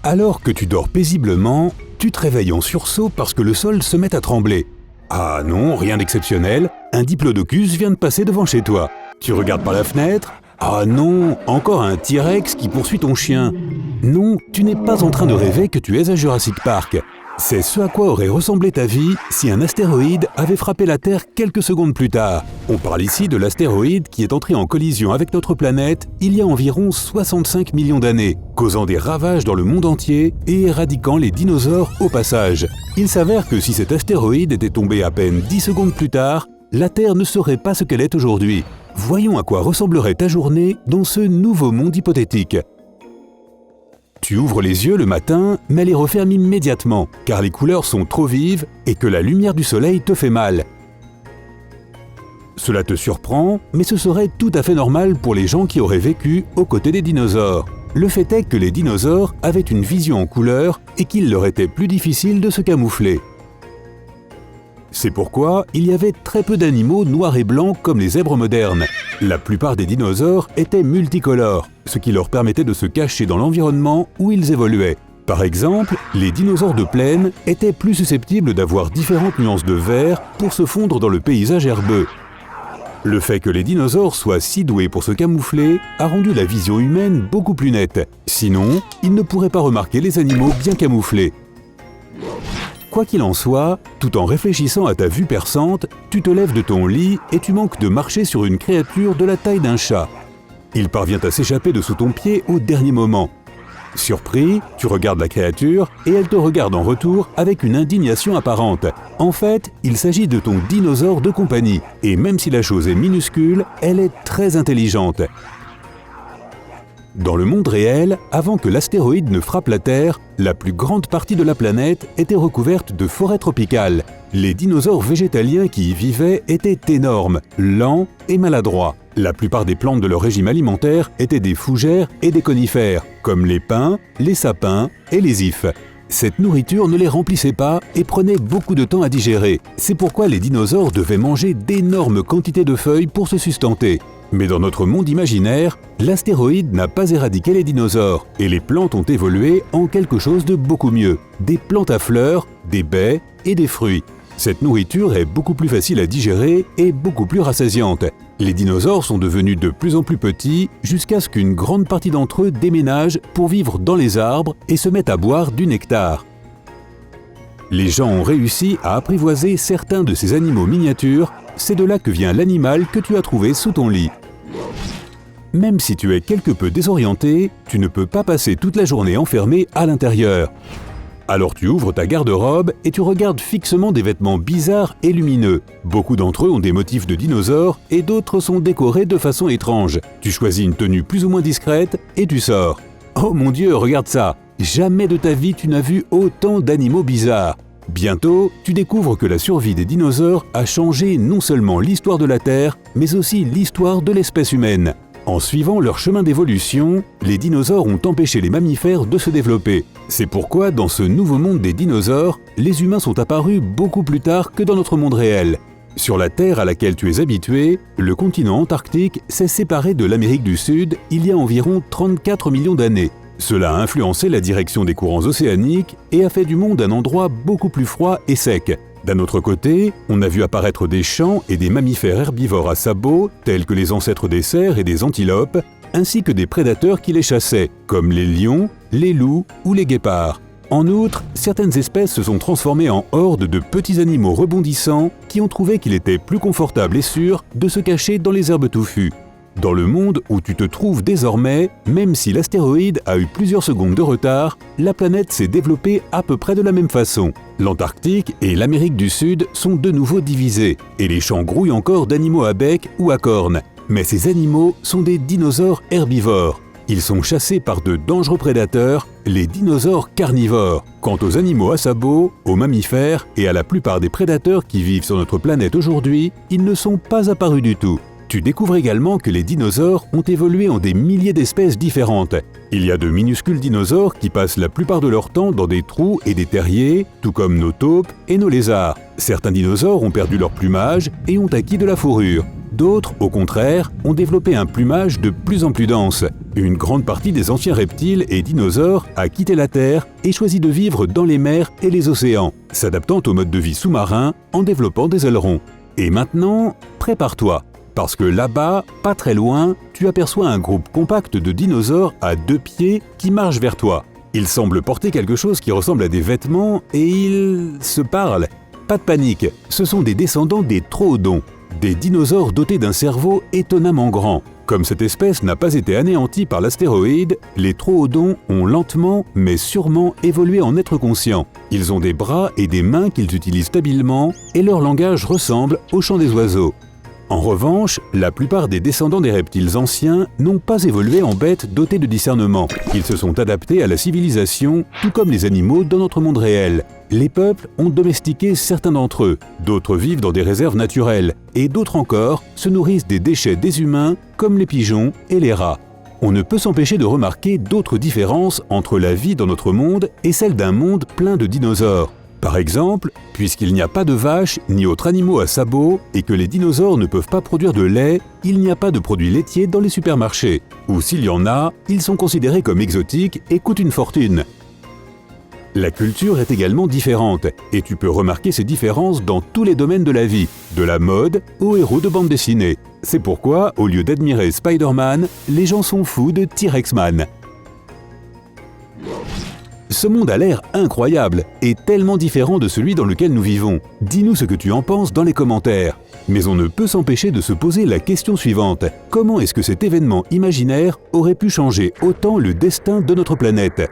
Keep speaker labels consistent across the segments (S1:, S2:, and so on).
S1: Alors que tu dors paisiblement, tu te réveilles en sursaut parce que le sol se met à trembler. Ah non, rien d'exceptionnel, un diplodocus vient de passer devant chez toi. Tu regardes par la fenêtre. Ah non, encore un T-Rex qui poursuit ton chien. Non, tu n'es pas en train de rêver que tu es à Jurassic Park. C'est ce à quoi aurait ressemblé ta vie si un astéroïde avait frappé la Terre quelques secondes plus tard. On parle ici de l'astéroïde qui est entré en collision avec notre planète il y a environ 65 millions d'années, causant des ravages dans le monde entier et éradiquant les dinosaures au passage. Il s'avère que si cet astéroïde était tombé à peine 10 secondes plus tard, la Terre ne serait pas ce qu'elle est aujourd'hui. Voyons à quoi ressemblerait ta journée dans ce nouveau monde hypothétique. Tu ouvres les yeux le matin, mais les refermes immédiatement, car les couleurs sont trop vives et que la lumière du soleil te fait mal. Cela te surprend, mais ce serait tout à fait normal pour les gens qui auraient vécu aux côtés des dinosaures. Le fait est que les dinosaures avaient une vision en couleur et qu'il leur était plus difficile de se camoufler. C'est pourquoi il y avait très peu d'animaux noirs et blancs comme les zèbres modernes. La plupart des dinosaures étaient multicolores, ce qui leur permettait de se cacher dans l'environnement où ils évoluaient. Par exemple, les dinosaures de plaine étaient plus susceptibles d'avoir différentes nuances de vert pour se fondre dans le paysage herbeux. Le fait que les dinosaures soient si doués pour se camoufler a rendu la vision humaine beaucoup plus nette. Sinon, ils ne pourraient pas remarquer les animaux bien camouflés. Quoi qu'il en soit, tout en réfléchissant à ta vue perçante, tu te lèves de ton lit et tu manques de marcher sur une créature de la taille d'un chat. Il parvient à s'échapper de sous ton pied au dernier moment. Surpris, tu regardes la créature et elle te regarde en retour avec une indignation apparente. En fait, il s'agit de ton dinosaure de compagnie, et même si la chose est minuscule, elle est très intelligente. Dans le monde réel, avant que l'astéroïde ne frappe la Terre, la plus grande partie de la planète était recouverte de forêts tropicales. Les dinosaures végétaliens qui y vivaient étaient énormes, lents et maladroits. La plupart des plantes de leur régime alimentaire étaient des fougères et des conifères, comme les pins, les sapins et les ifs. Cette nourriture ne les remplissait pas et prenait beaucoup de temps à digérer. C'est pourquoi les dinosaures devaient manger d'énormes quantités de feuilles pour se sustenter. Mais dans notre monde imaginaire, l'astéroïde n'a pas éradiqué les dinosaures et les plantes ont évolué en quelque chose de beaucoup mieux. Des plantes à fleurs, des baies et des fruits. Cette nourriture est beaucoup plus facile à digérer et beaucoup plus rassasiante. Les dinosaures sont devenus de plus en plus petits jusqu'à ce qu'une grande partie d'entre eux déménagent pour vivre dans les arbres et se mettent à boire du nectar. Les gens ont réussi à apprivoiser certains de ces animaux miniatures. C'est de là que vient l'animal que tu as trouvé sous ton lit. Même si tu es quelque peu désorienté, tu ne peux pas passer toute la journée enfermé à l'intérieur. Alors tu ouvres ta garde-robe et tu regardes fixement des vêtements bizarres et lumineux. Beaucoup d'entre eux ont des motifs de dinosaures et d'autres sont décorés de façon étrange. Tu choisis une tenue plus ou moins discrète et tu sors. Oh mon Dieu, regarde ça! Jamais de ta vie tu n'as vu autant d'animaux bizarres. Bientôt, tu découvres que la survie des dinosaures a changé non seulement l'histoire de la Terre, mais aussi l'histoire de l'espèce humaine. En suivant leur chemin d'évolution, les dinosaures ont empêché les mammifères de se développer. C'est pourquoi, dans ce nouveau monde des dinosaures, les humains sont apparus beaucoup plus tard que dans notre monde réel. Sur la Terre à laquelle tu es habitué, le continent antarctique s'est séparé de l'Amérique du Sud il y a environ 34 millions d'années. Cela a influencé la direction des courants océaniques et a fait du monde un endroit beaucoup plus froid et sec. D'un autre côté, on a vu apparaître des champs et des mammifères herbivores à sabots, tels que les ancêtres des cerfs et des antilopes, ainsi que des prédateurs qui les chassaient, comme les lions, les loups ou les guépards. En outre, certaines espèces se sont transformées en hordes de petits animaux rebondissants qui ont trouvé qu'il était plus confortable et sûr de se cacher dans les herbes touffues. Dans le monde où tu te trouves désormais, même si l'astéroïde a eu plusieurs secondes de retard, la planète s'est développée à peu près de la même façon. L'Antarctique et l'Amérique du Sud sont de nouveau divisés, et les champs grouillent encore d'animaux à bec ou à cornes. Mais ces animaux sont des dinosaures herbivores. Ils sont chassés par de dangereux prédateurs, les dinosaures carnivores. Quant aux animaux à sabots, aux mammifères et à la plupart des prédateurs qui vivent sur notre planète aujourd'hui, ils ne sont pas apparus du tout. Tu découvres également que les dinosaures ont évolué en des milliers d'espèces différentes. Il y a de minuscules dinosaures qui passent la plupart de leur temps dans des trous et des terriers, tout comme nos taupes et nos lézards. Certains dinosaures ont perdu leur plumage et ont acquis de la fourrure. D'autres, au contraire, ont développé un plumage de plus en plus dense. Une grande partie des anciens reptiles et dinosaures a quitté la Terre et choisi de vivre dans les mers et les océans, s'adaptant au mode de vie sous-marin en développant des ailerons. Et maintenant, prépare-toi, parce que là-bas, pas très loin, tu aperçois un groupe compact de dinosaures à 2 pieds qui marchent vers toi. Ils semblent porter quelque chose qui ressemble à des vêtements et ils se parlent. Pas de panique, ce sont des descendants des troodons, des dinosaures dotés d'un cerveau étonnamment grand. Comme cette espèce n'a pas été anéantie par l'astéroïde, les troodons ont lentement mais sûrement évolué en êtres conscients. Ils ont des bras et des mains qu'ils utilisent habilement et leur langage ressemble au chant des oiseaux. En revanche, la plupart des descendants des reptiles anciens n'ont pas évolué en bêtes dotées de discernement. Ils se sont adaptés à la civilisation, tout comme les animaux dans notre monde réel. Les peuples ont domestiqué certains d'entre eux, d'autres vivent dans des réserves naturelles, et d'autres encore se nourrissent des déchets des humains, comme les pigeons et les rats. On ne peut s'empêcher de remarquer d'autres différences entre la vie dans notre monde et celle d'un monde plein de dinosaures. Par exemple, puisqu'il n'y a pas de vaches ni autres animaux à sabots et que les dinosaures ne peuvent pas produire de lait, il n'y a pas de produits laitiers dans les supermarchés. Ou s'il y en a, ils sont considérés comme exotiques et coûtent une fortune. La culture est également différente, et tu peux remarquer ces différences dans tous les domaines de la vie, de la mode aux héros de bande dessinée. C'est pourquoi, au lieu d'admirer Spider-Man, les gens sont fous de T-Rex Man. Ce monde a l'air incroyable et tellement différent de celui dans lequel nous vivons. Dis-nous ce que tu en penses dans les commentaires. Mais on ne peut s'empêcher de se poser la question suivante. Comment est-ce que cet événement imaginaire aurait pu changer autant le destin de notre planète ?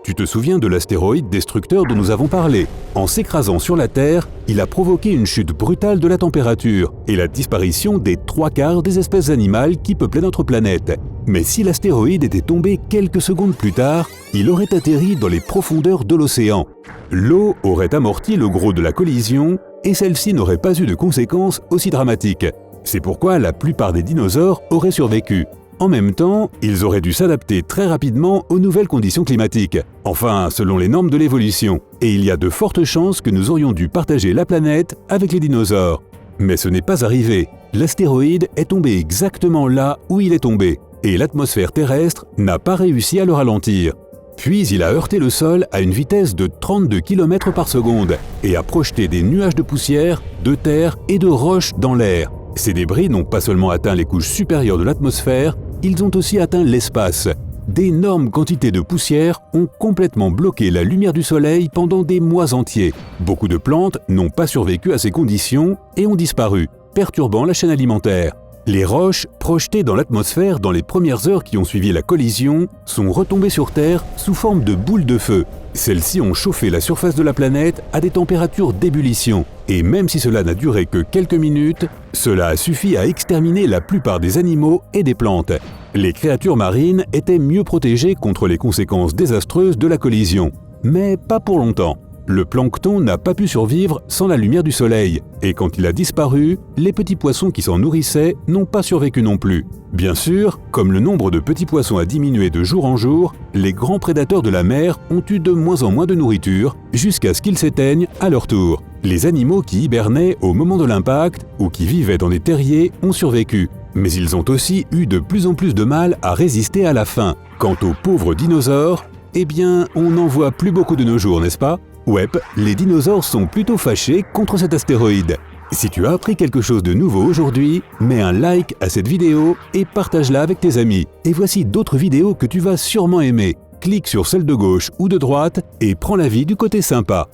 S1: Tu te souviens de l'astéroïde destructeur dont nous avons parlé? En s'écrasant sur la Terre, il a provoqué une chute brutale de la température et la disparition des 3/4 des espèces animales qui peuplaient notre planète. Mais si l'astéroïde était tombé quelques secondes plus tard, il aurait atterri dans les profondeurs de l'océan. L'eau aurait amorti le gros de la collision et celle-ci n'aurait pas eu de conséquences aussi dramatiques. C'est pourquoi la plupart des dinosaures auraient survécu. En même temps, ils auraient dû s'adapter très rapidement aux nouvelles conditions climatiques, enfin selon les normes de l'évolution, et il y a de fortes chances que nous aurions dû partager la planète avec les dinosaures. Mais ce n'est pas arrivé, l'astéroïde est tombé exactement là où il est tombé, et l'atmosphère terrestre n'a pas réussi à le ralentir. Puis il a heurté le sol à une vitesse de 32 km par seconde, et a projeté des nuages de poussière, de terre et de roches dans l'air. Ces débris n'ont pas seulement atteint les couches supérieures de l'atmosphère, ils ont aussi atteint l'espace. D'énormes quantités de poussière ont complètement bloqué la lumière du soleil pendant des mois entiers. Beaucoup de plantes n'ont pas survécu à ces conditions et ont disparu, perturbant la chaîne alimentaire. Les roches, projetées dans l'atmosphère dans les premières heures qui ont suivi la collision, sont retombées sur Terre sous forme de boules de feu. Celles-ci ont chauffé la surface de la planète à des températures d'ébullition. Et même si cela n'a duré que quelques minutes, cela a suffi à exterminer la plupart des animaux et des plantes. Les créatures marines étaient mieux protégées contre les conséquences désastreuses de la collision. Mais pas pour longtemps. Le plancton n'a pas pu survivre sans la lumière du soleil, et quand il a disparu, les petits poissons qui s'en nourrissaient n'ont pas survécu non plus. Bien sûr, comme le nombre de petits poissons a diminué de jour en jour, les grands prédateurs de la mer ont eu de moins en moins de nourriture, jusqu'à ce qu'ils s'éteignent à leur tour. Les animaux qui hibernaient au moment de l'impact, ou qui vivaient dans des terriers, ont survécu. Mais ils ont aussi eu de plus en plus de mal à résister à la faim. Quant aux pauvres dinosaures, eh bien, on n'en voit plus beaucoup de nos jours, n'est-ce pas ? Ouais, les dinosaures sont plutôt fâchés contre cet astéroïde. Si tu as appris quelque chose de nouveau aujourd'hui, mets un like à cette vidéo et partage-la avec tes amis. Et voici d'autres vidéos que tu vas sûrement aimer. Clique sur celle de gauche ou de droite et prends la vie du côté sympa.